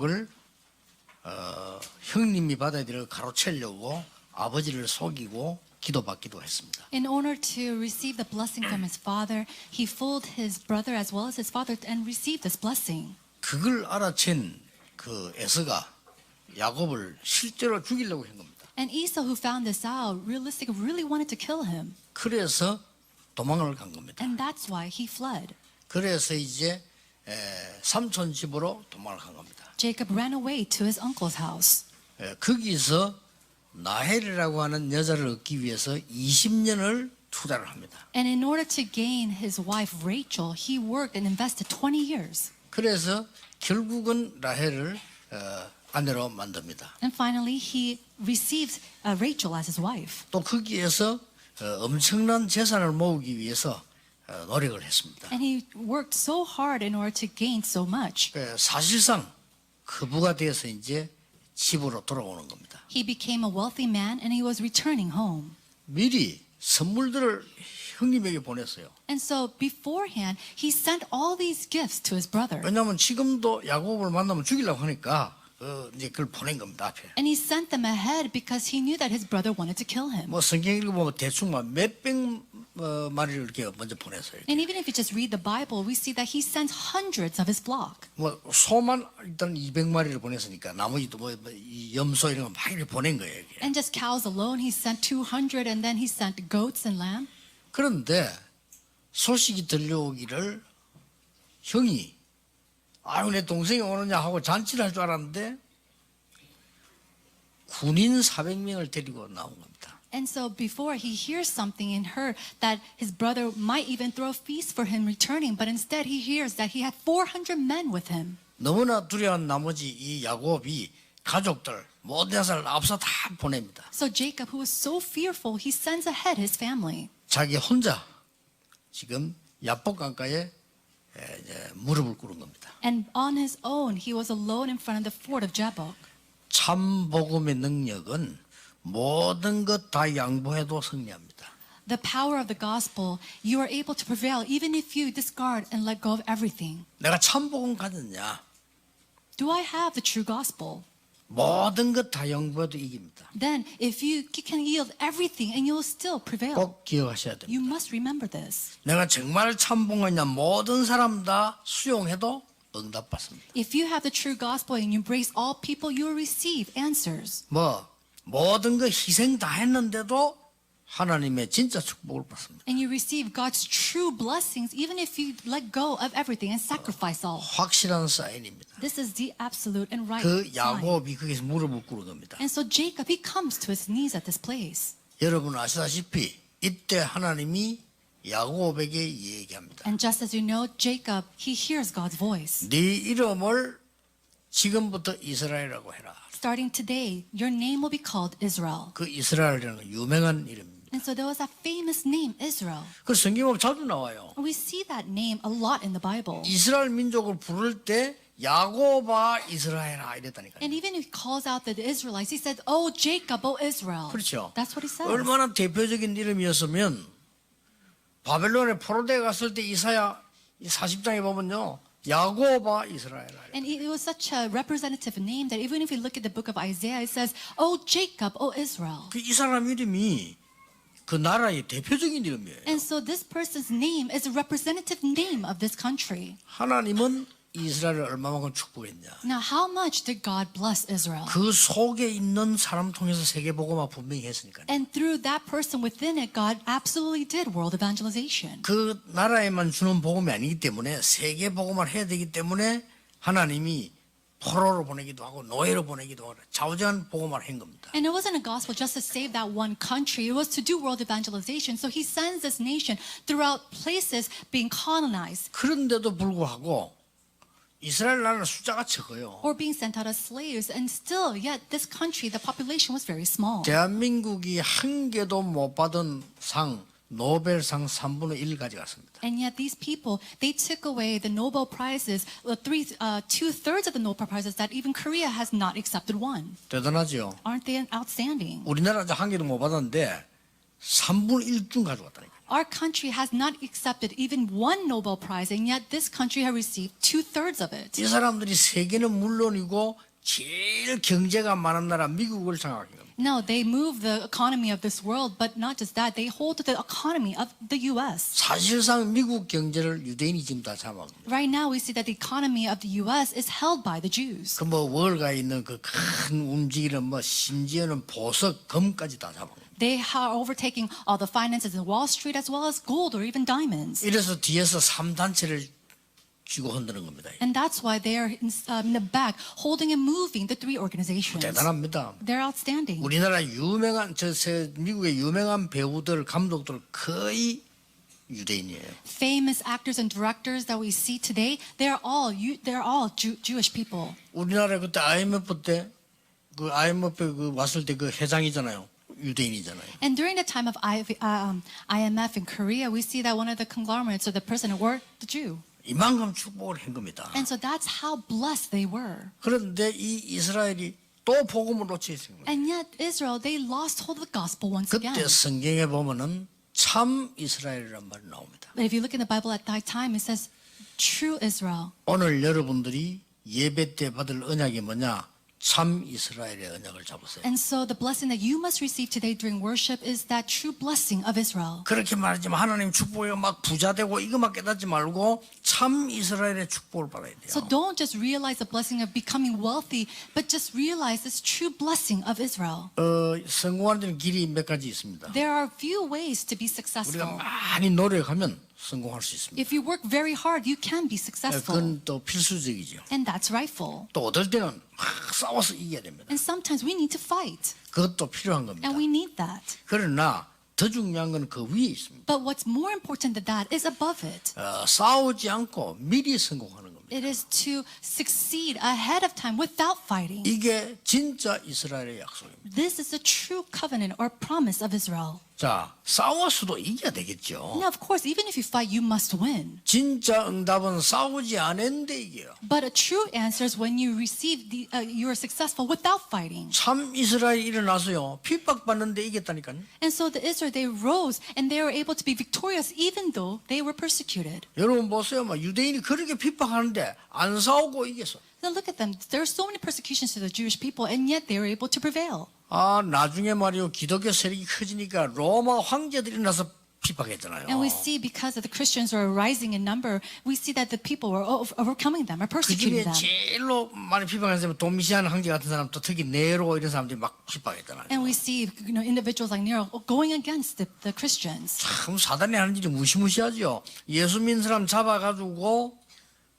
을 형님이 받아야 될 걸 가로채려고 아버지를 속이고 기도받기도 했습니다. In order to receive the blessing from his father, he fooled his brother as well as his father and received this blessing. 그걸 알아챈 그 에서가 야곱을 실제로 죽이려고 한 겁니다. And Esau, who found this out, realistically really wanted to kill him. 그래서 도망을 간 겁니다. And that's why he fled. 그래서 이제 삼촌 집으로 도망을 간 겁니다. Jacob ran away to his uncle's house. 거기서 나헬이라고 하는 여자를 얻기 위해서 20년을 투자를 합니다. And in order to gain his wife Rachel, he worked and invested 20 years. 그래서 결국은 라헬을 아내로 만듭니다. And finally, he receives Rachel as his wife. 또 거기에서 엄청난 재산을 모으기 위해서 노력을 했습니다. And he worked so hard in order to gain so much. 사실상 부부가 돼서 이제 집으로 돌아오는 겁니다. He became a wealthy man and he was returning home. 미리 선물들을 형님에게 보냈어요. And so beforehand, he sent all these gifts to his brother. 왜냐하면 지금도 야곱을 만나면 죽이려고 하니까 이제 그걸 보낸 겁니다. 앞에. And he sent them ahead because he knew that his brother wanted to kill him. 뭐 성경 읽어보면 대충 몇백 마리를 이렇게 먼저 보냈어요. And even if you just read the Bible, we see that he sent hundreds of his flock. 뭐 소만 일단 200마리를 보냈으니까 나머지도 이 염소 이런 거 막 이렇게 보낸 거예요. 이게. And just cows alone, he sent 200, and then he sent goats and lamb. 그런데 소식이 들려오기를 형이 아유 내 동생이 오느냐 하고 잔치를 할 줄 알았는데 군인 400명을 데리고 나온 겁니다. And so before he hears something and heard that his brother might even throw a feast for him returning, but instead he hears that he had 400 men with him. 너무나 두려운 나머지 이 야곱이 가족들 모든 자산을 앞서 다 보냅니다. So Jacob, who was so fearful, he sends ahead his family. 자기 혼자 지금 야복 강가에 무릎을 꿇은 겁니다. And on his own, he was alone in front of the fort of Jabbok. 참 복음의 능력은 모든 것 다 양보해도 승리합니다. The power of the gospel, you are able to prevail even if you discard and let go of everything. 내가 참 복음 가졌냐? Do I have the true gospel? 모든 것 다 양보해도 이깁니다. Then, if you can yield everything and you will still prevail. 꼭 기억하셔야 됩니다. You must remember this. 내가 정말 참 복음이냐 모든 사람 다 수용해도 응답받습니다. If you have the true gospel and you embrace all people, you will receive answers. 모든 거 희생 다 했는데도 하나님의 진짜 축복을 받습니다. And you receive God's true blessings even if you let go of everything and sacrifice all. 확실한 사인입니다. This is the absolute and right 그 sign. 야곱이 거기서 무릎을 꿇은 겁니다. And so Jacob, he comes to his knees at this place. 여러분 아시다시피 이때 하나님이 야곱에게 얘기합니다. And just as you know, Jacob, he hears God's voice. 네 이름을 지금부터 이스라엘이라고 해라. Starting today, your name will be called Israel. 그 이스라엘이라는 건 유명한 이름입니다. And so there was that famous name, Israel. 그 성경에 보면 자주 나와요. We see that name a lot in the Bible. 이스라엘 민족을 부를 때 야곱아 이스라엘아 이랬다니까요. And even if he calls out the Israelites, he said, "Oh Jacob, oh Israel." 그렇죠. That's what he says. 얼마나 대표적인 이름이었으면 바벨론에 포로되어 갔을 때 이사야 40장에 보면요. 야곱아 이스라엘아. And it was such a representative name that even if you look at the book of Isaiah, it says, "Oh Jacob, oh Israel." 그 이 사람 이름이 그 나라의 대표적인 이름이에요. And so this person's name is a representative name of this country. 하나님은 이스라엘을 얼마만큼 축복했냐. Now, how much did God bless Israel? 그 속에 있는 사람 통해서 세계복음화 분명히 했으니까요. And through that person within it, God absolutely did world evangelization. 그 나라에만 주는 복음이 아니기 때문에 세계복음화를 해야 되기 때문에 하나님이 포로로 보내기도 하고 노예로 보내기도 하고 좌우지간 복음화를 한 겁니다. And it wasn't a gospel just to save that one country. It was to do world evangelization. So he sends this nation throughout places being colonized. 그런데도 불구하고 이스라엘 나라는 숫자가 적어요. Or being sent out as slaves. And still, yet this country, the population was very small. 대한민국이 한 개도 못 받은 상 노벨상 3분의 1 가져갔습니다. And yet these people, they took away the Nobel Prizes, 2/3 of the Nobel Prizes that even Korea has not accepted one. 대단하죠. Aren't they outstanding? 우리나라 한 개도 못 받았는데 3분의 1쯤 가져갔다니까. Our country has not accepted even one Nobel Prize, and yet this country has received 2/3 of it. 이 사람들이 세계는 물론이고 제일 경제가 많은 나라 미국을 장악한 겁니다. No, they move the economy of this world, but not just that, they hold the economy of the U.S. 사실상 미국 경제를 유대인이 지금 다 잡아갑니다. Right now, we see that the economy of the U.S. is held by the Jews. 그 뭐 월가에 있는 그 큰 움직이는 뭐 심지어는 보석, 금까지 다 잡아갑니다. They are overtaking all the finances in Wall Street as well as gold or even diamonds. 이래서 뒤에서 3단체를 쥐고 흔드는 겁니다. And that's why they are in the back holding and moving the three organizations. 대단합니다. They're outstanding. 우리나라 유명한 미국의 유명한 배우들, 감독들 거의 유대인이에요. Famous actors and directors that we see today, they're all Jewish people. 우리나라 그때 IMF 때 그 IMF 그 왔을 때 그 회장이잖아요. 유대인이잖아요. And during the time of IMF in Korea, we see that one of the conglomerates or the president were the Jew. 이만큼 축복을 한 겁니다. And so that's how blessed they were. 그런데 이 이스라엘이 또 복음을 놓쳤습니다. And yet Israel, they lost hold of the gospel once 그때 again. 성경에 보면은 참 이스라엘이란 말이 나옵니다. But if you look in the Bible at that time, it says true Israel. 오늘 여러분들이 예배 때 받을 언약이 뭐냐? 참 이스라엘의 언약을 잡으세요. And so the blessing that you must receive today during worship is that true blessing of Israel. 그렇게 말하지만 하나님 축복에 막 부자 되고 이것만 깨닫지 말고 참 이스라엘의 축복을 받아야 돼요. So don't just realize the blessing of becoming wealthy, but just realize this true blessing of Israel. 성공하는 데는 길이 몇 가지 있습니다. There are few ways to be 우리가 successful. 많이 노력하면 성공할 수 있습니다. If you work very hard, you can be successful. 그건 또 필수적이죠. And that's rightful. 또 어떨 때는 막 싸워서 이겨야 됩니다. And sometimes we need to fight. 그것도 필요한 겁니다. And we need that. 그러나 더 중요한 건 그 위에 있습니다. But what's more important than that is above it. 싸우지 않고 미리 성공하는 겁니다. It is to succeed ahead of time without fighting. 이게 진짜 이스라엘의 약속입니다. This is the true covenant or promise of Israel. 자, 싸워서도 이겨야 되겠죠. Now, of course, even if you fight, you must win. 진짜 응답은 싸우지 않았는데 이겨요. But a true answer is when you receive you are successful without fighting. 참 이스라엘이 일어나서요. 핍박받는데 이겼다니까요. And so the Israel, they rose and they were able to be victorious even though they were persecuted. 여러분 보세요. 막 유대인이 그렇게 핍박하는데 안 싸우고 이겼어. Now look at them. There are so many persecutions to the Jewish people, and yet they were able to prevail. 나중에 말이요. 기독교 세력이 커지니까 로마 황제들이 일어나서 핍박했잖아요. And we see because of the Christians were rising in number, we see that the people were overcoming them or 그 persecuting 중에 them. 제일로 많이 핍박한 사람은 도미시안 황제 같은 사람 또 특히 네로 이런 사람들이 막 핍박했잖아요. And we see individuals like Nero going against the Christians. 참 사단이 하는 일이 무시무시하죠. 예수 믿는 사람 잡아가지고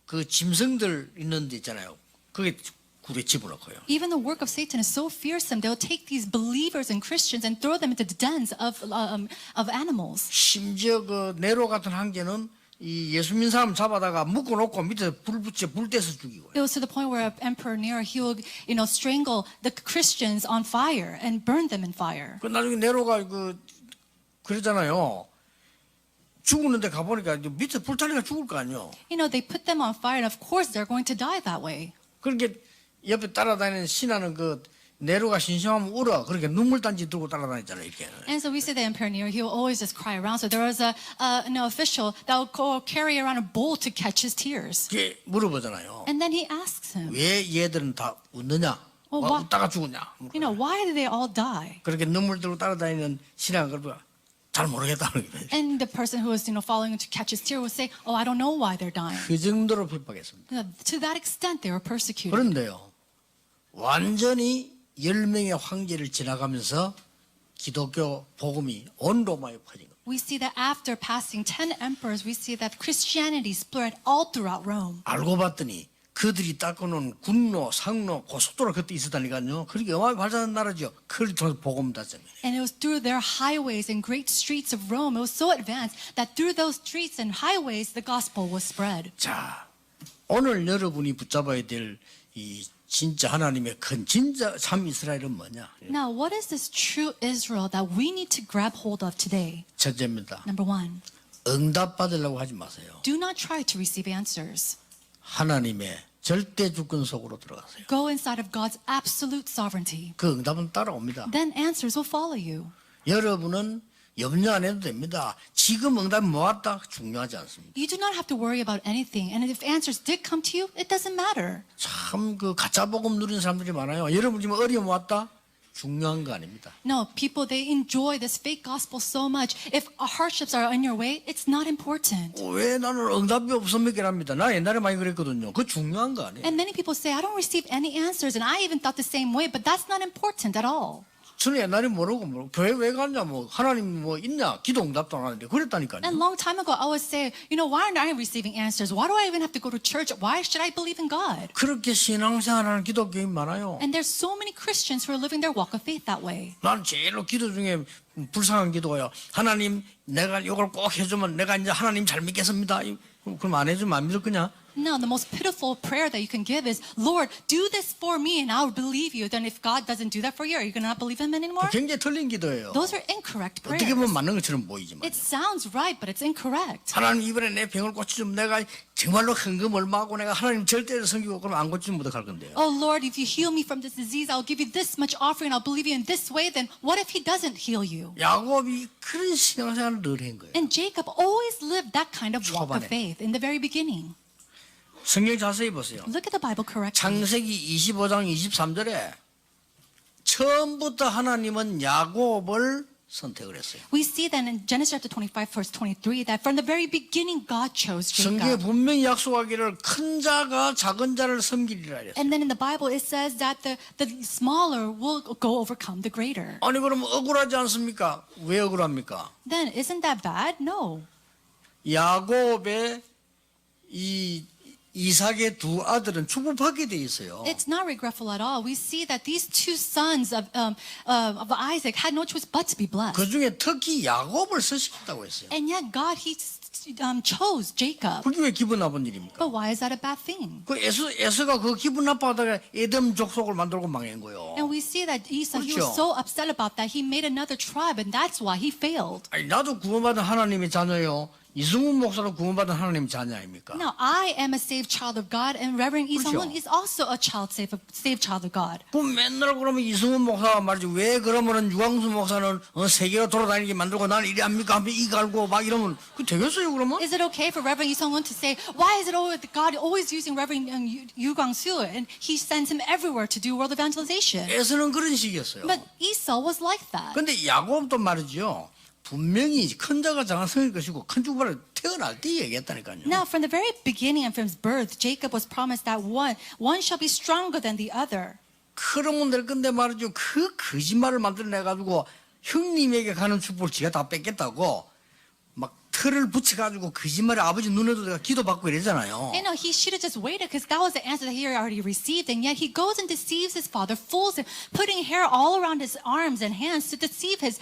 그 짐승들 있는 데 있잖아요. 그게 굴에 집어넣고요. Even the work of Satan is so fearsome, they'll take these believers and Christians and throw them into the dens of animals. 심지어 그 네로 같은 황제는 이 예수 믿는 사람 잡아다가 묶어놓고 밑에 불 붙여 불 떼서 죽이고요. It was to the point where Emperor Nero, he would, strangle the Christians on fire and burn them in fire. 그 나중에 네로가 그러잖아요. 죽었는데 가보니까 밑에 불타니까 죽을 거 아니에요. They put them on fire, and of course they're going to die that way. 그렇게 옆에 따라다니는 신하는 그 네로가 신심하면 울어. 그렇게 눈물단지 들고 따라다녔잖아요. 이렇게. And so we see the Emperor Nero, he will always just cry around. So there was an official that would go carry around a bowl to catch his tears. 이게 물어보잖아요. And then he asks him, 왜 얘들은 다 웃느냐? 웃다가 죽었냐? why did they all die? 그렇게 눈물 들고 따라다니는 신하가 그러고 잘 모르겠다는 거예요. And the person who was following to catch his tear would say, I don't know why they're dying. 그 정도로 핍박했습니다. To that extent, they were persecuted. 그런데요. 완전히 10명의 황제를 지나가면서 기독교 복음이 온 로마에 퍼진 겁니다. We see that after passing 10 emperors, we see that Christianity spread all throughout Rome. 알고 봤더니 그들이 닦아놓은 군로, 상로, 고속도로가 그때 있었다니까요. 그렇게 어마어마하게 발전한 나라죠. 그걸 통해서 복음 닫잖아요. And it was through their highways and great streets of Rome. It was so advanced that through those streets and highways, the gospel was spread. 자, 오늘 여러분이 붙잡아야 될 이 진짜 하나님의 큰 진짜 참 이스라엘은 뭐냐? Now, what is this true Israel that we need to grab hold of today? 첫째입니다. Number one, 응답 받으려고 하지 마세요. do not try to receive answers. 하나님의 절대 주권 속으로 들어가세요. Go inside of God's absolute sovereignty. 그 응답은 따라옵니다. Then answers will follow you. 여러분은 염려 안 해도 됩니다. 지금 응답이 뭐 왔다 중요하지 않습니다. You do not have to worry about anything. And if answers did come to you, it doesn't matter. 참 그 가짜 복음 누리는 사람들이 많아요. 여러분 지금 어려움 왔다? 중요한 거 아닙니다. No, people, they enjoy this fake gospel so much. If hardships are in your way, it's not important. 왜 나는 응답이 없습니까? 합니다. 나 옛날에 많이 그랬거든요. 그거 중요한 거 아니에요. And many people say, I don't receive any answers. And I even thought the same way, but that's not important at all. 저는 옛날에 모르고 교회 왜 갔냐 뭐 하나님 뭐 있냐 기도 응답도 안 하는데 그랬다니까요. And long time ago, I would say, why aren't I receiving answers? Why do I even have to go to church? Why should I believe in God? 그렇게 신앙생활하는 기독교인 많아요. And there's so many Christians who are living their walk of faith that way. 난 제일로 기도 중에 불쌍한 기도가요. 하나님 내가 이걸 꼭 해주면 내가 이제 하나님 잘 믿겠습니다. 그럼 안 해주면 안 믿을 거냐? No, the most pitiful prayer that you can give is, Lord, do this for me and I'll believe you. Then if God doesn't do that for you, are you going to not believe him anymore? 굉장히 틀린 기도예요. Those are incorrect 어떻게 prayers. 보면 맞는 것처럼 보이지만 It sounds right, but it's incorrect. 하나님 이번에 내 병을 고쳐주면 내가 정말로 헌금 얼마하고 내가 하나님 절대로 섬기고 그러면 안 고치면 어떡할 건데요? Oh Lord, if you heal me from this disease, I'll give you this much offering. I'll believe you in this way. Then what if he doesn't heal you? 야곱이 그런 신앙생활을 늘 한 거예요. And Jacob always lived that kind of walk of 초반에. faith in the very beginning. 성경 자세히 보세요. Look at the Bible correctly. 창세기 25장 23절에 처음부터 하나님은 야곱을 선택을 했어요. We see that in Genesis chapter 25, verse 23, that from the very beginning, God chose 성경에 Jacob. 분명히 약속하기를 큰 자가 작은 자를 섬기리라 했어요. And then in the Bible, it says that the smaller will go overcome the greater. 아니 그럼 억울하지 않습니까? 왜 억울합니까? Then isn't that bad? No. 야곱의 이 이삭의 두 아들은 축복받게 돼 있어요. It's not regretful at all. We see that these two sons of Isaac had no choice but to be blessed. 그 중에 특히 야곱을 쓰시겠다고 했어요. And yet God, he chose Jacob. 그게 왜 기분 나쁜 일입니까? But why is that a bad thing? 그 에서가 그 기분 나빠하다가 에돔 족속을 만들고 망한 거예요. And we see that Esau, he 그렇죠. was so upset about that, he made another tribe, and that's why he failed. 아니, 나도 구원받은 하나님의 자녀요. 이승훈 목사도 구원받은 하나님의 자녀 아닙니까? Now, I am a saved child of God, and Reverend Lee 그렇죠. Sung-hoon is also a saved child of God. 그럼 맨날 그러면 이승훈 목사가 말이지 왜 그러면은 유광수 목사는 세계로 돌아다니게 만들고 나는 이리 합니까? 하면 이 갈고 막 이러면 그 되겠어요 그러면? Is it okay for Reverend Lee Sung-hoon to say, why is it always God always using Reverend Yu Kwang-soo, and he sends him everywhere to do world evangelization? 에서는 그런 식이었어요. But Esau was like that. 근데 야곱도 말이죠. 분명히 큰 자가 장성일 것이고 큰 주부를 태어날 때 얘기했다니까요. Now, from the very beginning and from his birth, Jacob was promised that one shall be stronger than the other. 그러면 될 건데 말이죠. 그 거짓말을 만들어내가지고 형님에게 가는 축복을 지가 다 뺏겠다고 막 틀을 붙여가지고 거짓말에 아버지 눈에도 내가 기도받고 이러잖아요. He should have just waited because that was the answer that he already received. And yet he goes and deceives his father, fools him, putting hair all around his arms and hands to deceive his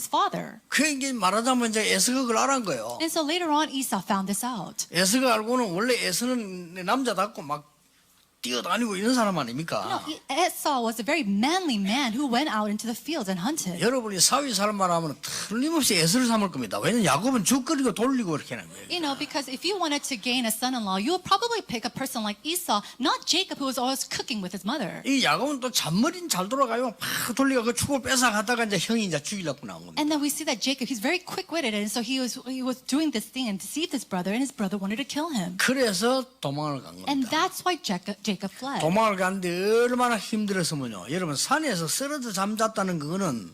father. 그 이제 말하자면 이제 에서가 그걸 알은 거예요. And so later on, Esau found this out. 에서가 알고는 원래 에서는 남자답고 막 뛰어다니고 이런 사람 아닙니까? Esau was a very manly man who went out into the fields and hunted. 여러분이 사위 사람만 하면 틀림없이 에서를 삼을 겁니다. 왜냐면 야곱은 죽거리고 돌리고 그렇게 하는 거예요. Because if you wanted to gain a son-in-law, you would probably pick a person like Esau, not Jacob, who was always cooking with his mother. 이 야곱은 또 잔머리는 잘 돌아가요. 막 돌리고 그 축을 뺏어 가다가 이제 형이 이제 죽이려고 나온 겁니다. And then we see that Jacob, he's very quick-witted, and so he was doing this thing and deceived his brother, and his brother wanted to kill him. 그래서 도망을 간 And 겁니다. that's why Jacob fled. 도망을 갔는데 얼마나 힘들었으면요. 여러분 산에서 쓰러져 잠잤다는 그거는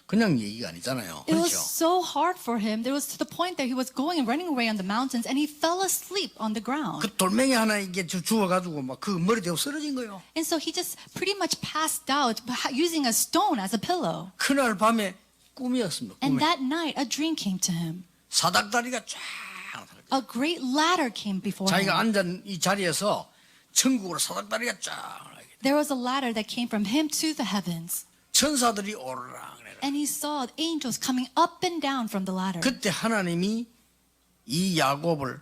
그냥 얘기가 아니잖아요. It was 그렇죠? so hard for him. There was to the point that he was going and running away on the mountains, and he fell asleep on the ground. 그 돌멩이 하나 이게 주워가지고 막 그 머리 대고 쓰러진 거예요. And so he just pretty much passed out using a stone as a pillow. 그날 밤에 꿈이었습니다. And 꿈에 that night, a dream came to him. 사닥다리가 쫙 A great ladder came before 자기가 him. 앉은 이 자리에서 천국으로 사닥다리가 쫙 There was a ladder that came from him to the heavens. 천사들이 오르락 내려. And he saw angels coming up and down from the ladder. 그때 하나님이 이 야곱을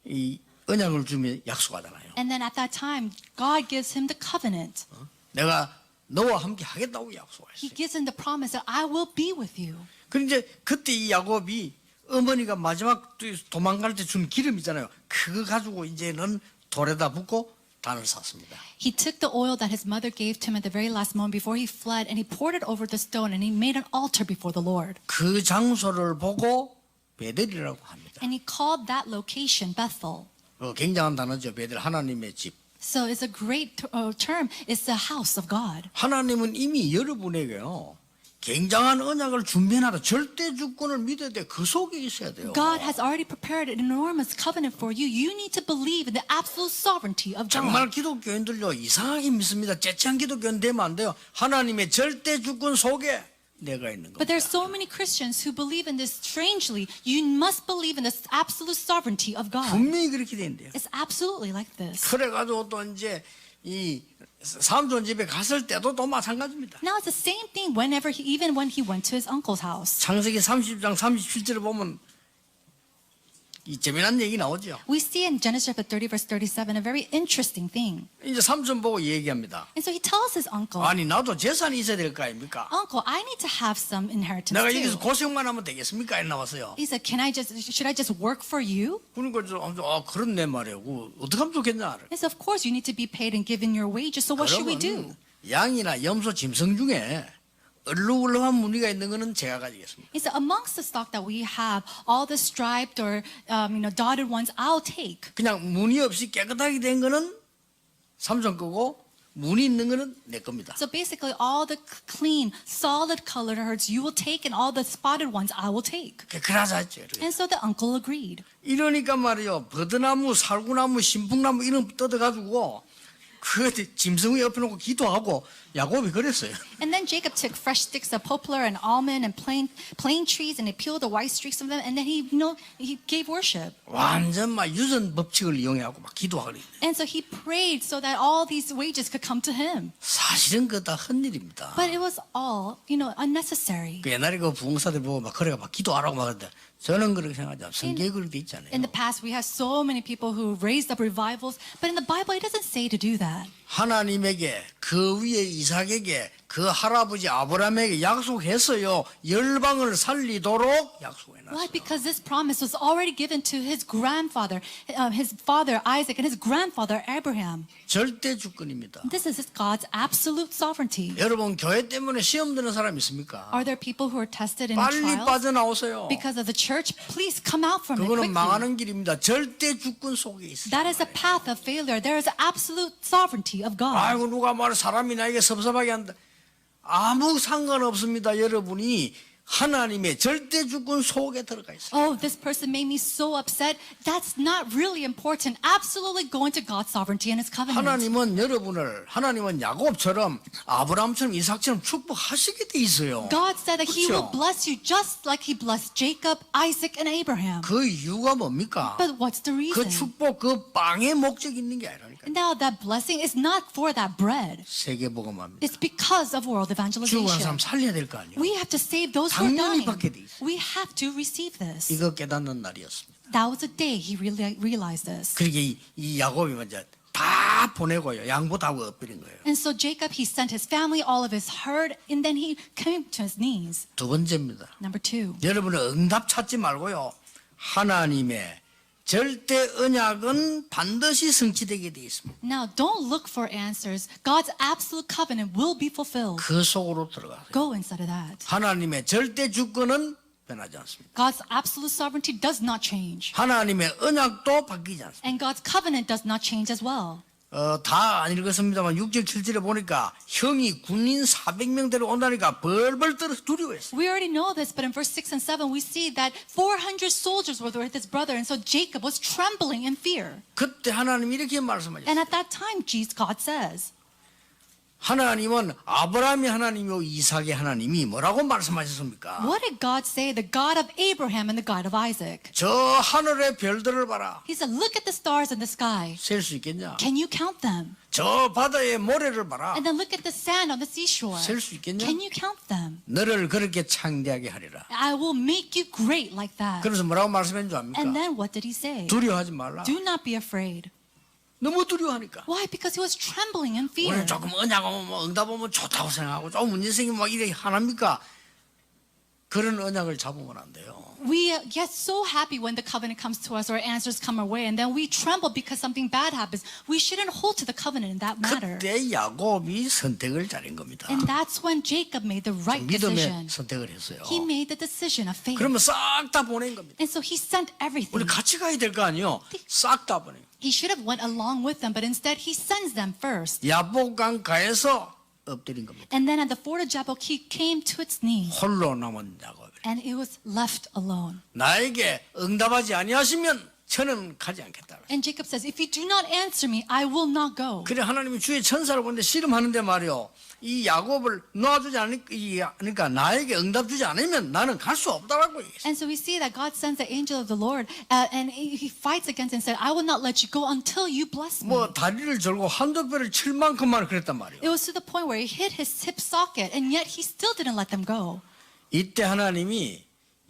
이 언약을 주며 약속하잖아요. And then at that time, God gives him the covenant. 내가 너와 함께 하겠다고 He 약속했어요. gives him the promise that I will be with you. 그런데 그때 이 야곱이 어머니가 마지막 도망갈 때 준 기름 있잖아요. 그거 가지고 이제는 돌에다 붓고 단을 샀습니다. He took the oil that his mother gave to him at the very last moment before he fled, and he poured it over the stone, and he made an altar before the Lord. 그 장소를 보고 베델이라고 합니다. And he called that location Bethel. 굉장한 단어죠. 베델, 하나님의 집. So it's a great term. It's the house of God. 하나님은 이미 여러분에게요. 굉장한 언약을 준비해놔도 절대 주권을 믿어야 돼. 그 속에 있어야 돼요. God has already prepared an enormous covenant for you. You need to believe in the absolute sovereignty of 정말 God. 기독교인들요 이상하게 믿습니다. 째치한 기독교인 되면 안 돼요. 하나님의 절대 주권 속에 내가 있는 겁니다. But there's so many Christians who believe in this strangely. You must believe in the absolute sovereignty of God. 분명히 그렇게 된대요. It's absolutely like this. 그래가지고 또 이제 이 삼촌 집에 갔을 때도 또 마찬가지입니다. Now it's the same thing even when he went to his uncle's house. 창세기 30장 37절을 보면 이 재미난 얘기 나오죠. We see in Genesis chapter 30 verse 37 a very interesting thing. 이제 삼촌 보고 얘기합니다. And so he tells his uncle, 아니 나도 재산이 있어야 될 거 아닙니까? Uncle, I need to have some inheritance 내가 too. 여기서 고생만 하면 되겠습니까? 이래 나왔어요. He said, should I just work for you? 그러니까 그렇네 말이에요. 어떻게 하면 좋겠냐? He said, of course you need to be paid and given your wages. So what should we do? 그러면 양이나 염소, 짐승 중에 얼룩얼룩한 무늬가 있는 거는 제가 가지겠습니다. He said, amongst the stock that we have, all the striped or dotted ones, I'll take. 그냥 무늬 없이 깨끗하게 된 거는 삼촌 거고 무늬 있는 거는 내 겁니다. So basically, all the clean, solid colored herds you will take, and all the spotted ones I will take. 그러자 했죠. And so the uncle agreed. 이러니까 말이요. 버드나무, 살구나무, 신풍나무 이런 거 뜯어가지고 그 짐승 위에 엎어놓고 기도하고 야곱이 그랬어요. And then Jacob took fresh sticks of poplar and almond and plane trees, and he peeled the white streaks from them, and then he gave worship. 완전 막 유전 법칙을 이용해갖고 막 기도하고. And so he prayed so that all these wages could come to him. 사실은 그거 다 헛일입니다. But it was all, unnecessary. 그 옛날에 그 부흥사들 보고 막 그래가 막 기도하라고 막 하는데 저는 그렇게 생각하지 않아요. 성경에 그렇게 돼 있잖아요. In the past, we have so many people who raised up revivals, but in the Bible, it doesn't say to do that. 하나님에게 그 위에 이삭에게 그 할아버지 아브라함에게 약속했어요. 열방을 살리도록 약속해놨어요. Why? Because this promise was already given to his grandfather, his father Isaac, and his grandfather Abraham. 절대 주권입니다. This is God's absolute sovereignty. 여러분 교회 때문에 시험 드는 사람 있습니까? Are there people who are tested in 빨리 trials 빠져나오세요. because of the church? Please come out from it 그거는 quickly. 망하는 길입니다. 절대 주권 속에 있어요. That is a path of failure. There is absolute sovereignty of God. 아이고 누가 말해 사람이 나에게 섭섭하게 한다. 아무 상관없습니다. 여러분이 하나님의 절대 주권 속에 들어가 있어요. Oh, this person made me so upset. That's not really important. Absolutely go into God's sovereignty and His covenant. 하나님은 야곱처럼 아브라함처럼 이삭처럼 축복하시게 돼 있어요. God said that He 그렇죠? will bless you just like He blessed Jacob, Isaac, and Abraham. 그 이유가 뭡니까? But what's the 그 reason? 축복, 그 빵의 목적이 있는 게 아니라니까. Now that blessing is not for that bread. 세계복음합니다. It's because of world 죽어간 사람 evangelization. 살려야 될 거 아니에요. We have to save those who are 당연히 dying. 받게 돼 있어요. We have to receive this. 이거 깨닫는 날이었습니다. That was the day he really realized this. 그러니까 이 야곱이 먼저 다 보내고요. 양보 다 엎드린 거예요. And so Jacob, he sent his family, all of his herd, and then he came to his knees. 두 번째입니다. Number 2. 여러분은 응답 찾지 말고요. 하나님의 절대 언약은 반드시 성취되게 되어 있습니다. Now, don't look for answers. God's absolute covenant will be fulfilled. 그 속으로 들어가세요. Go inside of that. 하나님의 절대 주권은 변하지 않습니다. God's absolute sovereignty does not change. 하나님의 언약도 바뀌지 않습니다. And God's covenant does not change as well. 다 안 읽었습니다만 6절 7절에 보니까 형이 군인 400명대로 온다니까 벌벌 떨어서 두려워했어요. We already know this, but in verse 6 and 7, we see that 400 soldiers were with his brother, and so Jacob was trembling in fear. 그때 하나님이 이렇게 말씀하셨어요. And at that time, God says, 하나님은 아브라함의 하나님이요 이삭의 하나님이 뭐라고 말씀하셨습니까? what did God say? The God of Abraham and the God of Isaac. 저 하늘의 별들을 봐라. He said, look at the stars in the sky. 셀 수 있겠냐? Can you count them? 저 바다의 모래를 봐라. And then look at the sand on the seashore. 셀 수 있겠냐? Can you count them? 너를 그렇게 창대하게 하리라. I will make you great like that. 그래서 뭐라고 말씀했는 줄 압니까? And then what did he say? 두려워하지 말라. Do not be afraid. 너무 두려워하니까. Why? Because he was trembling in fear. 오늘 조금 언약 오면 뭐 응답 오면 좋다고 생각하고 좀 문제 생기면 막 이래 하나입니까? 그런 언약을 잡으면 안 돼요. We get so happy when the covenant comes to us or answers come our way, and then we tremble because something bad happens. We shouldn't hold to the covenant in that matter. 그때 야곱이 선택을 잘한 겁니다. And that's when Jacob made the right 믿음의 decision. 선택을 했어요. He made the decision of faith. 그러면 싹 다 보낸 겁니다. And so he sent 우리 everything. 같이 가야 될 거 아니에요. 싹 다 보내요. He should have went along with them, but instead he sends them first. 야복강 가에서 엎드린 겁니다. And then at the ford of Jabbok, he came to its knee, 홀로 남은 야곱. and it was left alone. 나에게 응답하지 아니하시면 저는 가지 않겠다. And Jacob says, if you do not answer me, I will not go. 그래 하나님이 주의 천사를 보는데 씨름하는데 말이요. 이 야곱을 놓아주지 않으니까 나에게 응답 주지 않으면 나는 갈 수 없다라고 얘기했어요. And so we see that God sends the angel of the Lord, and he fights against him and said, I will not let you go until you bless me. 뭐 다리를 절고 한두 배를 칠 만큼만 그랬단 말이에요. It was to the point where he hit his hip socket, and yet he still didn't let them go. 이때 하나님이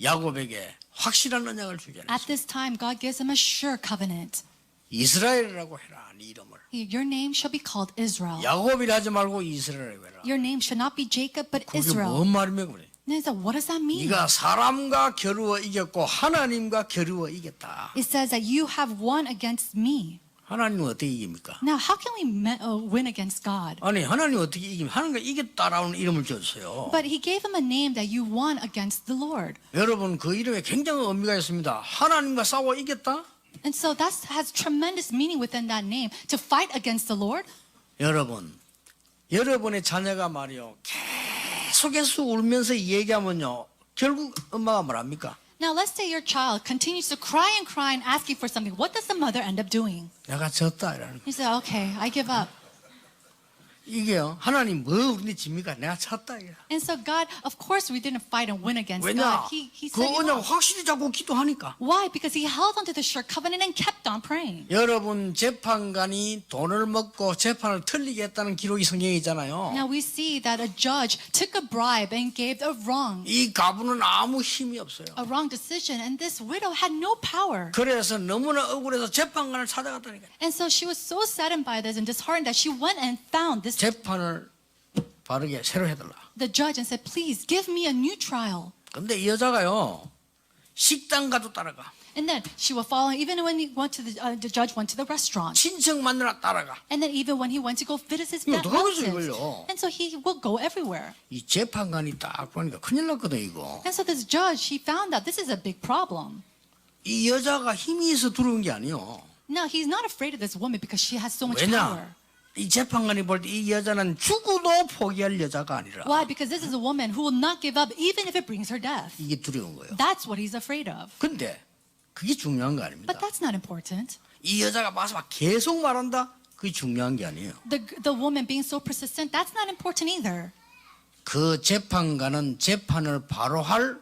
야곱에게 확실한 언약을 주잖아요. At this time, God gives him a sure covenant. 이스라엘이라고 해라, 네 이름을. Your name shall be called Israel. 야곱이라 하지 말고 이스라엘이라고 해라. Your name shall not be Jacob, but 그게 Israel. 뭔 말이며 그래? And I said, what does that mean? 네가 사람과 겨루어 이겼고 하나님과 겨루어 이겼다. It says that you have won against me. 하나님은 어떻게 이깁니까? Now, how can we win against God? 아니 하나님 어떻게 이깁니까? 하나님과 이겼다라는 이름을 줬어요. But he gave him a name that you won against the Lord. 여러분 그 이름에 굉장한 의미가 있습니다. 하나님과 싸워 이겼다? And so that has tremendous meaning within that name. To fight against the Lord. 여러분, 여러분의 자녀가 말이요 계속해서 울면서 얘기하면요 결국 엄마가 뭐랍니까? Now, let's say your child continues to cry and asking for something. What does the mother end up doing? 내가 졌다 이라는 거. He said, okay, I give up. 이게요 하나님 뭐 우리 집니까? 내가 졌다 이라. And so God, of course, we didn't fight and win against 왜냐? God. He 그 said, you 언약 know. 확실히 잡고 기도하니까. Why? Because he held onto the sure covenant and kept on praying. 여러분 재판관이 돈을 먹고 재판을 틀리게 했다는 기록이 성경에 있잖아요. Now we see that a judge took a bribe and gave a 이 가부는 아무 힘이 없어요. wrong decision, and this widow had no power. 그래서 너무나 억울해서 재판관을 찾아갔다니까요. And so she was so saddened by this and disheartened that she went and found this 재판을 바르게 새로 해달라. the judge and said, please give me a new trial. 근데 이 여자가요 식당 가도 따라가. And then she would follow even when he went to the judge went to the restaurant. 친척 만나러 따라가. And then even when he went to go visit his 이거 어떡하겠어, relatives. 이걸요? And so he will go everywhere. 이 재판관이 딱 보니까 큰일 났거든 이거. And so this judge, he found out this is a big problem. 이 여자가 힘이 있어 들어온 게 아니요. Now, he's not afraid of this woman because she has so much 왜냐? power. 이 재판관이 볼 때 이 여자는 죽어도 포기할 여자가 아니라 Why? Because this is a woman who will not give up even if it brings her death. 이게 두려운 거예요. That's what he's afraid of. 근데 그게 중요한 거 아닙니다. But that's not important. 이 여자가 와서 막 계속 말한다? 그게 중요한 게 아니에요. The woman being so persistent, that's not important either. 그 재판관은 재판을 바로 할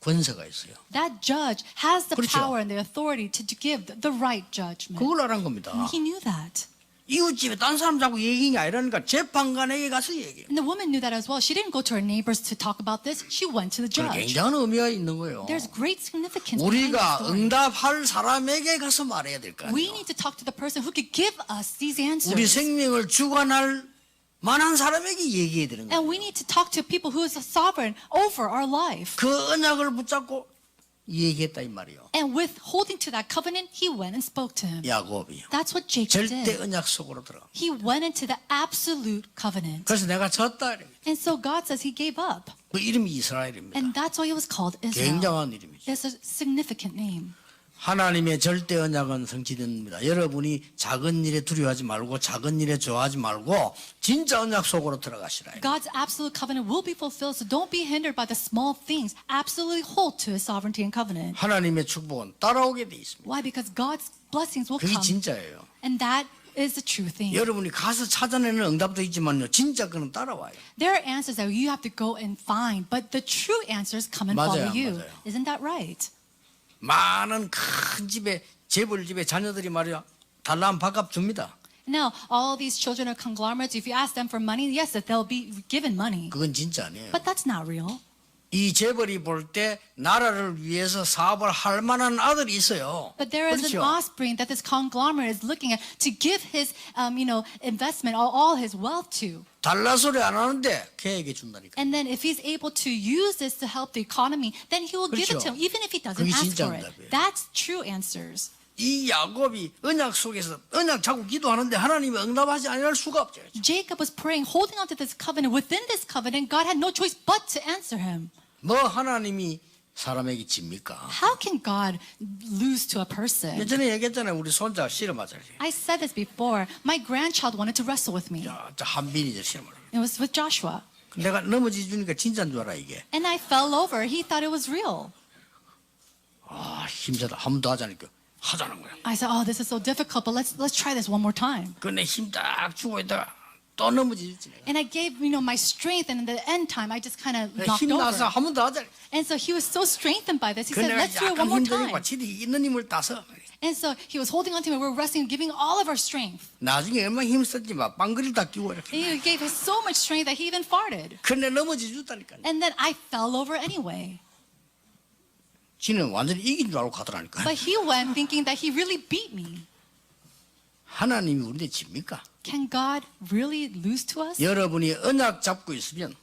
권세가 있어요. That judge has the 그렇죠. power and the authority to give the right judgment. 그걸 알은 겁니다. And he knew that. 이웃집에 딴 사람 자꾸 얘기한 게 아니라니까 재판관에게 가서 얘기해요. And the woman knew that as well. She didn't go to her neighbors to talk about this. She went to the 그 judge. 굉장한 의미가 있는 거예요. There's great significance behind the 우리가 story. 응답할 사람에게 가서 말해야 될 거 We 아니에요. need to talk to the person who could give us these answers. 우리 생명을 주관할 만한 사람에게 얘기해야 되는 거예요. And we need to talk to people who is sovereign over our life. 그 언약을 붙잡고 얘기했다 이 말이에요. And with holding to that covenant, he went and spoke to him. 야곱이요. That's what Jacob 절대 did. 언약 속으로 들어가. He went into the absolute covenant. 그래서 내가 졌다 이래요. And so God says he gave up. 그 이름이 이스라엘입니다. And that's why it was called Israel. 굉장한 이름이죠. It's a significant name. 하나님의 절대 언약은 성취됩니다. 여러분이 작은 일에 두려워하지 말고 작은 일에 좋아하지 말고 진짜 언약 속으로 들어가시라. God's absolute covenant will be fulfilled, so don't be hindered by the small things. Absolutely hold to his sovereignty and covenant. 하나님의 축복은 따라오게 돼 있습니다. Why? Because God's blessings will 그게 come. 진짜예요. And that is the true thing. 여러분이 가서 찾아내는 응답도 있지만요. 진짜 그는 따라와요. There are answers that you have to go and find, but the true answers come and 맞아요, follow you. 맞아요. Isn't that right? 많은 큰 집에 재벌 집에 자녀들이 말이야 달라면 밥값 줍니다. Now, all these children are conglomerates. If you ask them for money, yes, that they'll be given money. 그건 진짜 아니에요. But that's not real. 이 재벌이 볼 때 나라를 위해서 사업을 할 만한 아들이 있어요. But there is an 그렇죠? offspring that this conglomerate is looking at to give his, investment, all his wealth to. 달라 소리 안 하는데 걔에게 준다니까. And then if he's able to use this to help the economy, then he will give it 그렇죠. to him, even if he doesn't 그게 ask 진짜 for it. 응답이에요. That's true answers. 이 야곱이 언약 속에서 언약 자꾸 기도하는데 하나님이 응답하지 않을 수가 없죠. Jacob was praying, holding on to this covenant. Within this covenant, God had no choice but to answer him. 뭐 하나님이 사람에게 집니까? How can God lose to a person? 예전에 얘기했잖아요. 우리 손자 실험하자. I said this before. My grandchild wanted to wrestle with me. 자, 한빈이죠 실험을. It was with Joshua. 내가 넘어지 주니까 진짜인 줄 알아 이게. And I fell over. He thought it was real. 아 힘들다. 한 번 더 하자니까 하자는 거야. I said, oh, this is so difficult, but let's try this one more time. 근데 힘 딱 주고 있다가 또 넘어지 주지. And I gave, my strength, and in the end time, I just kind of knocked 힘나서 over. 한 번 더 하자. And so he was so strengthened by this. He said, 근데 let's do it 약간 one more 힘드니까 time. 지들이 있는 힘을 따서 And so he was holding on to me. We were wrestling, giving all of our strength. 나중에 얼마나 힘썼지 마. 빵그리 다 끼고 이렇게. And he gave us so much strength that he even farted. 근데 넘어지 주다니까. And then I fell over anyway. 지는 완전히 이긴 줄 알고 가더라니까. But he went thinking that he really beat me. 하나님이 우리한테 집니까? Can God really lose to us? 여러분이 언약 잡고 있으면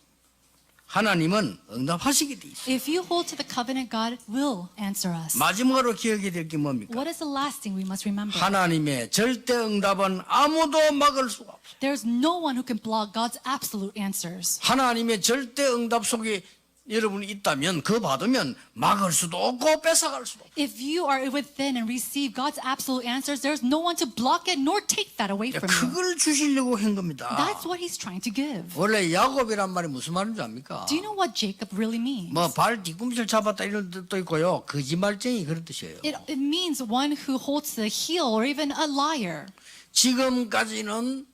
하나님은 응답하시게 돼 있어요. If you hold to the covenant, God will answer us. 마지막으로 기억해야 될 게 뭡니까? What is the last thing we must remember? 하나님의 절대 응답은 아무도 막을 수가 없어요. There's no one who can block God's absolute answers. 하나님의 절대 응답 속에 여러분이 있다면 그 받으면 막을 수도 없고 뺏어갈 수도 없고. If you are within and receive God's absolute answers, there's no one to block it nor take that away from you. 그걸 주시려고 한 겁니다. That's what he's trying to give. 원래 야곱이란 말이 무슨 말인지 압니까? Do you know what Jacob really means? 뭐 발 뒤꿈치를 잡았다 이런 뜻도 있고요. 거짓말쟁이 그런 뜻이에요. It means one who holds the heel or even a liar. 지금까지는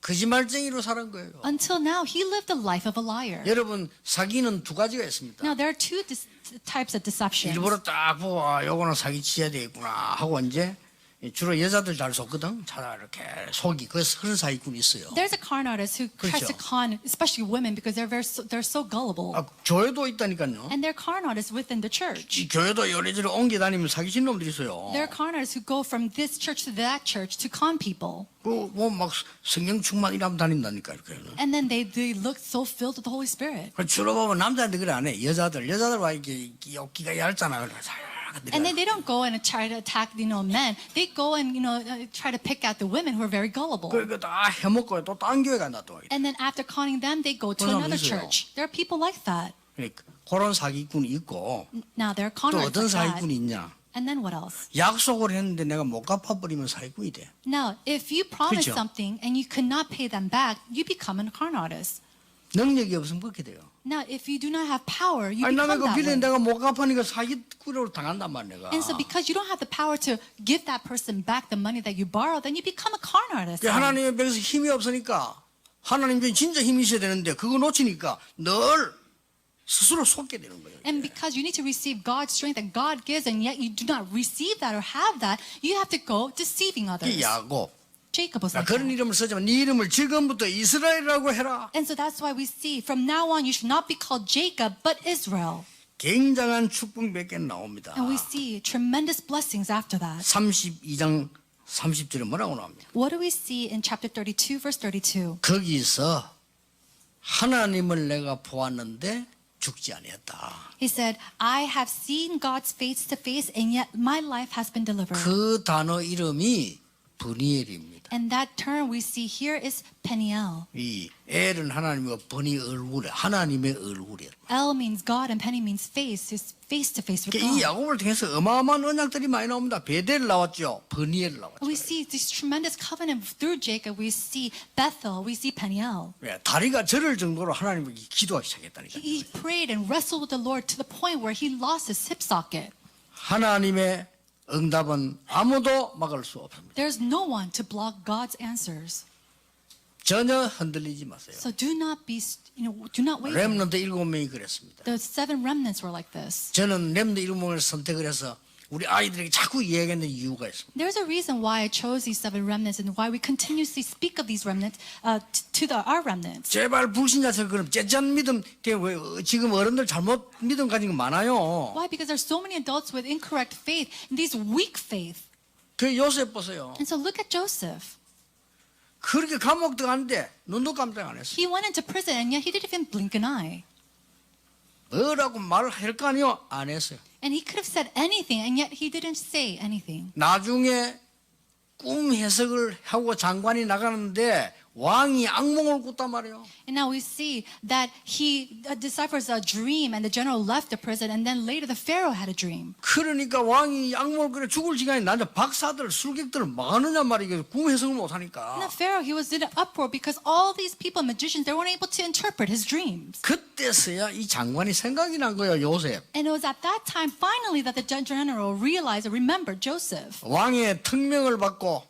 거짓말쟁이로 살은 거예요. Until now, he lived the life of a liar. 여러분 사기는 두 가지가 있습니다. Now, there are two types of deception. 일부러 딱 보고 요거는 사기 치야 되겠구나 하고 이제 주로 여자들 잘 속거든. 잘 이렇게 속이 그런 사기꾼이 있어요. There's a con artist who tries 그렇죠. to con, especially women, because they're so gullible. 아, 교회도 있다니까요. And there are con artists within the church. 이 교회도 요리저리 옮겨 다니면 사기친 놈들이 있어요. There are con artists who go from this church to that church to con people. 그뭐막 성령 충만 이러면 다닌다니까 이렇게. And then they look so filled with the Holy Spirit. 주로 보면 남자한테 그래 안 해. 여자들 와 이게 욕기가 얇잖아. 그래서 And then they don't go and try to attack, men. They go and, try to pick out the women who are very gullible. 그거 다 해먹고 또 딴 교회 간다 또. And then after conning them, they go to 그런 another 사람도 있어요. church. There are people like that. 그런 사기꾼이 있고 Now there are con 또 artists 어떤 like that. 사기꾼이 있냐? And then what else? 약속을 했는데 내가 못 갚아버리면 사기꾼이 돼. Now, if you promise 그렇죠. something and you could not pay them back, you become a con artist. 능력이 없으면 그렇게 돼요. Now, if you do not have power, you 아니 남의 become 그 that 빌려 way. 내가 못 갚으니까 사기꾼으로 당한단 말이야. And so because you don't have the power to give that person back the money that you borrowed, then you become a con artist. 하나님의 백에서 힘이 없으니까 하나님 진짜 힘이 있어야 되는데 그거 놓치니까 늘 스스로 속게 되는 거예요. And because you need to receive God's strength that God gives, and yet you do not receive that or have that, you have to go deceiving others. 이 야곱. Jacob was like 그런 that. 이름을 쓰지만 네 이름을 지금부터 이스라엘이라고 해라. And so that's why we see from now on you should not be called Jacob but Israel. 굉장한 축복 몇 개 나옵니다. And we see tremendous blessings after that. 32장 30절에 뭐라고 나옵니까? What do we see in chapter 32 verse 32? 거기서 하나님을 내가 보았는데 죽지 아니했다. He said, I have seen God's face to face and yet my life has been delivered. 그 단어 이름이 브니엘입니다. And that term we see here is Peniel. 이 엘은 하나님과 버니 얼굴에 하나님의 얼굴이에요. El means God and Penny means face, is face to face with 이 God. 야곱을 통해서 어마어마한 언약들이 많이 나옵니다. 베델 나왔죠. 버니엘 나왔죠. We see this tremendous covenant through Jacob. We see Bethel. We see Peniel. 왜? 다리가 저릴 정도로 하나님에게 기도하기 시작했다니까. He prayed and wrestled with the Lord to the point where he lost his hip socket. 하나님의 응답은 아무도 막을 수 없습니다. There's no one to block God's answers. 전혀 흔들리지 마세요. So do not be, do not waver. 렘넌트 7명이 그랬습니다. The 7 remnants were like this. 저는 렘넌트 7명을 선택을 해서 우리 아이들에게 자꾸 이야기하는 이유가 있습니다. There's a reason why I chose these 7 remnants and why we continuously speak of these remnants our remnants. 제발 불신자들 그럼 째짠 믿음 지금 어른들 잘못 믿음 가진 거 많아요. Why? Because there's so many adults with incorrect faith and these weak faith. 그 요셉 보세요. And so look at Joseph. 그렇게 감옥 들어갔는데 눈도 깜짝 안 했어요. He went into prison and yet he didn't even blink an eye. 뭐라고 말을 할 거 아니요? 안 했어요. And he could have said anything and yet he didn't say anything. 나중에 꿈 해석을 하고 장관이 나가는데 왕이 악몽을 꿨단 말이에요. And now we see that he deciphers a dream and the general left the prison and then later the Pharaoh had a dream. 그러니까 왕이 악몽을 그래 죽을 시간이 나는데 박사들 술객들 많으냐 말이에요. 꿈 해석을 못 하니까. And the Pharaoh, he was in an uproar because all these people, magicians, they weren't able to interpret his dreams. 그때서야 이 장관이 생각이 난 거예요, 요셉. And it was at that time finally that the general realized and remembered Joseph. 왕의 특명을 받고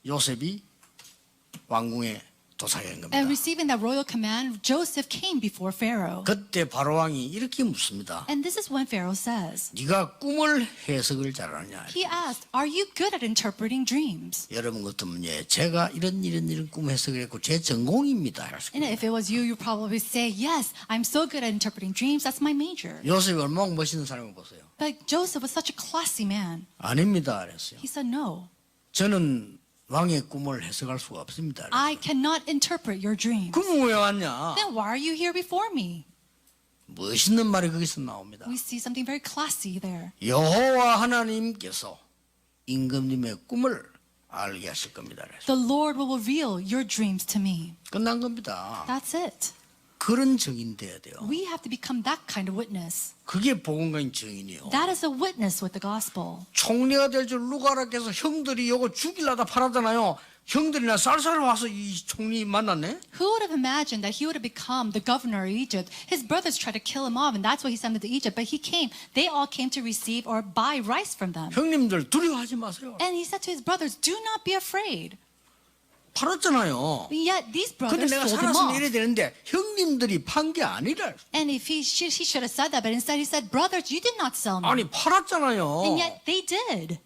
요셉이 왕궁에 도착한 겁니다. And receiving that royal command, Joseph came before Pharaoh. 그때 바로 왕이 이렇게 묻습니다. And this is when Pharaoh says, 네가 꿈을 해석을 잘하냐? he asked, are you good at interpreting dreams? 여러분 같으면 예, 제가 이런 꿈 해석을 했고 제 전공입니다. 할 수 And 있습니다. if it was you, you'd probably say, yes, I'm so good at interpreting dreams. That's my major. 요셉이 얼마나 멋있는 사람을 보세요. But Joseph was such a classy man. 아닙니다. 그랬어요. He said, no, 저는 왕의 꿈을 해석할 수가 없습니다. I cannot interpret your dreams. 그럼 왜 왔냐? Then why are you here before me? 멋있는 말이 거기서 나옵니다. We see something very classy there. 여호와 하나님께서 임금님의 꿈을 알게 하실 겁니다. 그래서 The Lord will reveal your dreams to me. 끝난 겁니다. That's it. 그런 증인 돼야 돼요. We have to become that kind of witness. 그게 복음가인 증인이요. That is a witness with the gospel. 총리가 될 줄 누가 알았겠어. 형들이 요거 죽이려다 팔았잖아요. 형들이나 쌀쌀 와서 이 총리 만났네. Who would have imagined that he would have become the governor of Egypt? His brothers tried to kill him off, and that's why he sent them to Egypt. But he came. They all came to receive or buy rice from them. 형님들 두려워하지 마세요. And he said to his brothers, do not be afraid. 팔았잖아요. But yet these 근데 brothers 내가 sold him 살았으면 off. 이래야 되는데 형님들이 판 게 아니라. And if he should have said that, but instead he said, brothers, you did not sell me. 아니 팔았잖아요. And yet they did.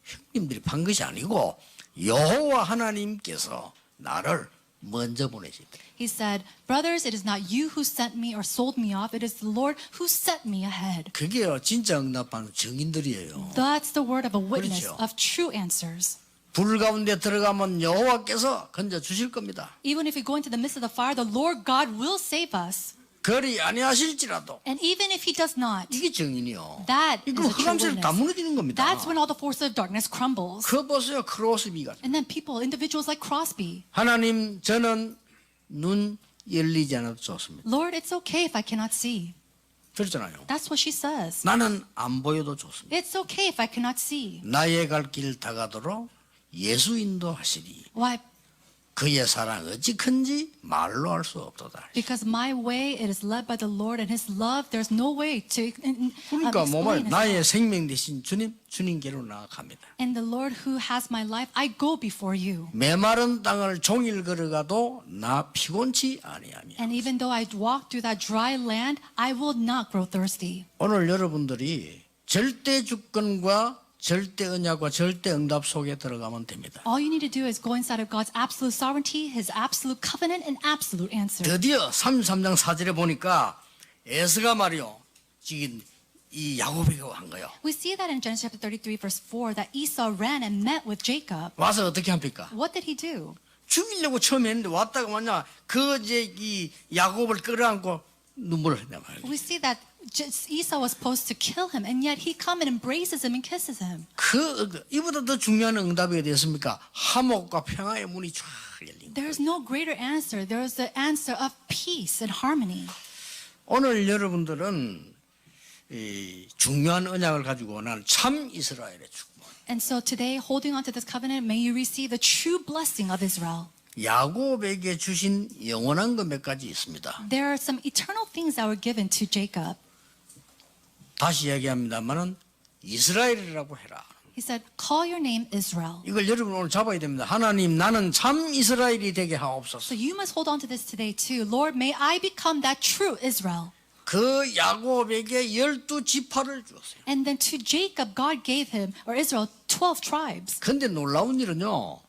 형님들이 판 것이 아니고 여호와 하나님께서 나를 먼저 보내시더라. He said, brothers, it is not you who sent me or sold me off. It is the Lord who sent me ahead. 그게요 진짜 응답하는 증인들이에요. That's the word of a witness, 그렇죠. of true answers. 불 가운데 들어가면 여호와께서 건져 주실 겁니다. Even if we go into the midst of the fire, the Lord God will save us. 그리 아니하실지라도 And even if he does not, 이게 증인이요. that is 그럼 a true 흑암세력 다 witness. 무너지는 겁니다. That's when all the force of darkness crumbles. 그거 보세요. 크로스비가. And then people, individuals like Crosby, 하나님 저는 눈 열리지 않아도 좋습니다. Lord, it's okay if I cannot see. 그렇잖아요. That's what she says. 나는 안 보여도 좋습니다. It's okay if I cannot see. 나의 갈 길 다가도록 예수 인도하시리. Why? 그의 사랑 어찌 큰지 말로 할 수 없도다. Because my way, it is led by the Lord, and His love, there's no way to 그러니까 explain His 나의 love. 생명 대신 주님께로 나아갑니다. And the Lord who has my life, I go before you. 메마른 땅을 종일 걸어가도 나 피곤치 아니하며. And even though I walk through that dry land, I will not grow thirsty. 오늘 여러분들이 절대 주권과 절대 언약과 절대 응답 속에 들어가면 됩니다. All you need to do is go inside of God's absolute sovereignty, His absolute covenant, and absolute answer. 드디어 33장 4절에 보니까 에스가 말이요. 지금 이 야곱에게 한 거예요. We see that in Genesis chapter 33, verse 4, that Esau ran and met with Jacob. 와서 어떻게 합니까? What did he do? 죽이려고 처음에 했는데 왔다가 뭐냐 이 야곱을 끌어안고 눈물을 흘려 말이에요. We see that Esau was supposed to kill him, and yet he comes and embraces him and kisses him. 이보다 더 중요한 응답이 어디 있습니까? 화목과 평화의 문이 쫙 열린 거예요. There's no greater answer. There is the answer of peace and harmony. 오늘 여러분들은 이 중요한 언약을 가지고 원하는 참 이스라엘의 축복. And so today, holding on to this covenant, may you receive the true blessing of Israel. 야곱에게 주신 영원한 것 몇 가지 있습니다. There are some eternal things that were given to Jacob. 다시 얘기합니다만은 이스라엘이라고 해라. He said, call your name Israel. 이걸 여러분 오늘 잡아야 됩니다. 하나님 나는 참 이스라엘이 되게 하옵소서. So you must hold on to this today too. Lord, may I become that true Israel. 그 야곱에게 12지파를 주었어요. And then to Jacob, God gave him, or Israel, 12 tribes. 근데 놀라운 일은요.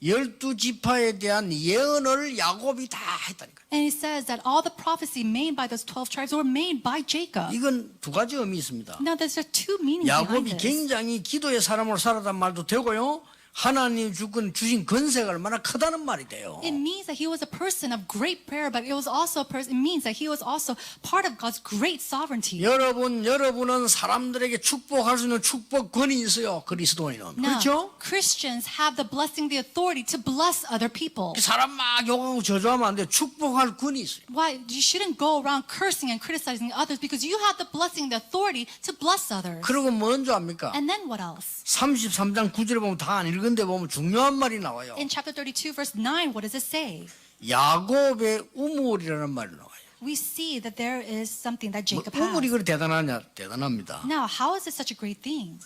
12지파에 대한 예언을 야곱이 다 했다니까요. And it says that all the prophecy made by those 12 tribes were made by Jacob. 이건 두 가지 의미 있습니다. Now there's two meanings behind 야곱이 this. 굉장히 기도의 사람으로 살았단 말도 되고요. 하나님 주신 건세가 얼마나 크다는 말이 돼요. It means that he was a person of great prayer, but it was also it means that he was also part of God's great sovereignty. 여러분은 사람들에게 축복할 수 있는 축복권이 있어요. 그리스도인은. Now, 그렇죠? Christians have the blessing, the authority to bless other people. 사람 막 욕하고 저주하면 안 돼. 축복할 권이 있어요. Why? You shouldn't go around cursing and criticizing others because you have the blessing, the authority to bless others. 그리고 뭔지 압니까? And then what else? 33장 9절에 보면 다 안 읽은데 보면 중요한 말이 나와요. In chapter 32, verse 9, what does it say? 야곱의 우물이라는 말이 나와요. We see that there is something that Jacob 우물이 has. 그리 대단하냐? 대단합니다. Now, how is it such a great thing?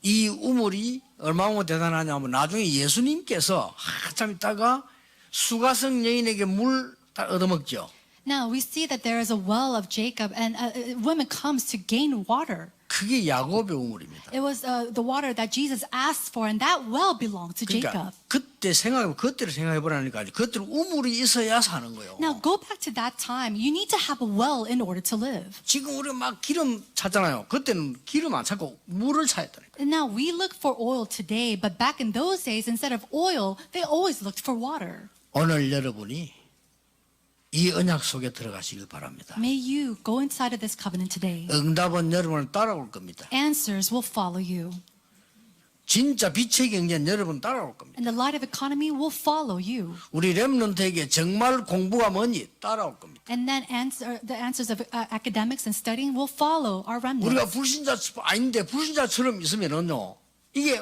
이 우물이 얼마나 대단하냐면 나중에 예수님께서 한참 있다가 수가성 여인에게 물 얻어먹죠. Now, we see that there is a well of Jacob and a woman comes to gain water. 그게 야곱의 우물입니다. It was the water that Jesus asked for, and that well belonged to 그러니까 Jacob. 그때를 생각해 보라니까 그때는 우물이 있어야 사는 거예요. Now, go back to that time. You need to have a well in order to live. 지금 우리가 막 기름 찾잖아요. 그때는 기름 안 찾고 물을 찾았다니까. And now, we look for oil today, but back in those days, instead of oil, they always looked for water. 오늘 여러분이 이 언약 속에 들어가시길 바랍니다. May you go inside of this covenant today. 응답은 여러분을 따라올 겁니다. Answers will follow you. 진짜 빛의 경제는 여러분 따라올 겁니다. And the light of economy will follow you. 우리 렘넌트에게 정말 공부가 뭔지 따라올 겁니다. And then the answers of academics and studying will follow our 우리가 remnants. 불신자 아닌데 불신자처럼 있으면은요 이게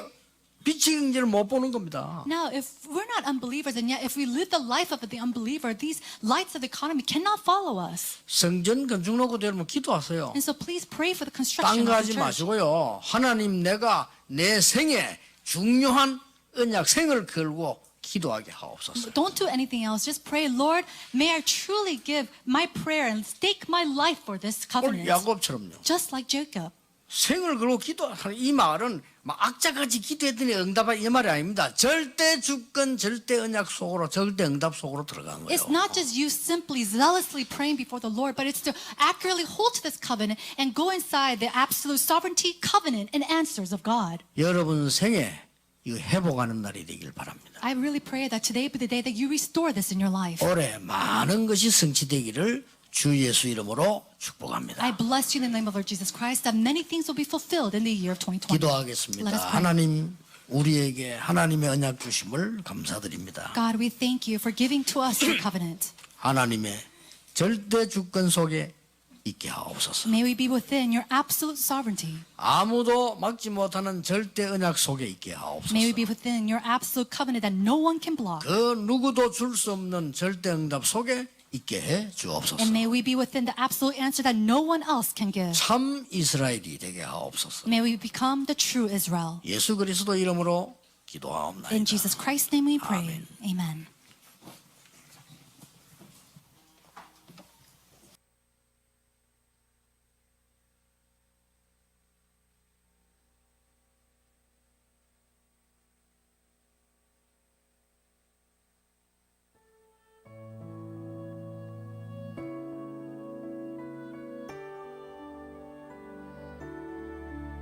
빛의 경제를 못 보는 겁니다. Now, if we're not unbelievers, and yet if we live the life of the unbeliever, these lights of the economy cannot follow us. 성전 건축 놓고 여러분 기도하세요. And so please pray for the 딴 construction 거 of 하지 the church. 마시고요. 하나님 내가 내 생에 중요한 언약 생을 걸고 기도하게 하옵소서. Don't do anything else. Just pray, Lord, may I truly give my prayer and stake my life for this 오늘 covenant. 야곱처럼요. Just like Jacob. 생을 걸고 기도하는 이 말은 막 악자같이 기도했더니 응답하 이 말이 아닙니다. 절대 주권, 절대 언약 속으로, 절대 응답 속으로 들어간 거예요. It's not just you simply zealously praying before the Lord, but it's to accurately hold to this covenant and go inside the absolute sovereignty covenant and answers of God. 여러분 생에 이거 회복하는 날이 되길 바랍니다. I really pray that today be the day that you restore this in your life. 올해 많은 것이 성취되기를 주 예수 이름으로 축복합니다. I bless you in the name of Lord Jesus Christ that many things will be fulfilled in the year of 2020. 기도하겠습니다. Let us pray. 하나님 우리에게 하나님의 언약 주심을 감사드립니다. God, we thank you for giving to us your covenant. 하나님의 절대 주권 속에 있게 하옵소서. May we be within your absolute sovereignty. 아무도 막지 못하는 절대 언약 속에 있게 May we 하옵소서. be within your absolute covenant that no one can block. 그 누구도 줄 수 없는 절대 응답 속에 있게 해 주옵소서. And may we be within the absolute answer that no one else can give. 참 이스라엘이 되게 하옵소서. May we become the true Israel. 예수 그리스도 이름으로 기도하옵나이다. In Jesus Christ's name we pray. Amen.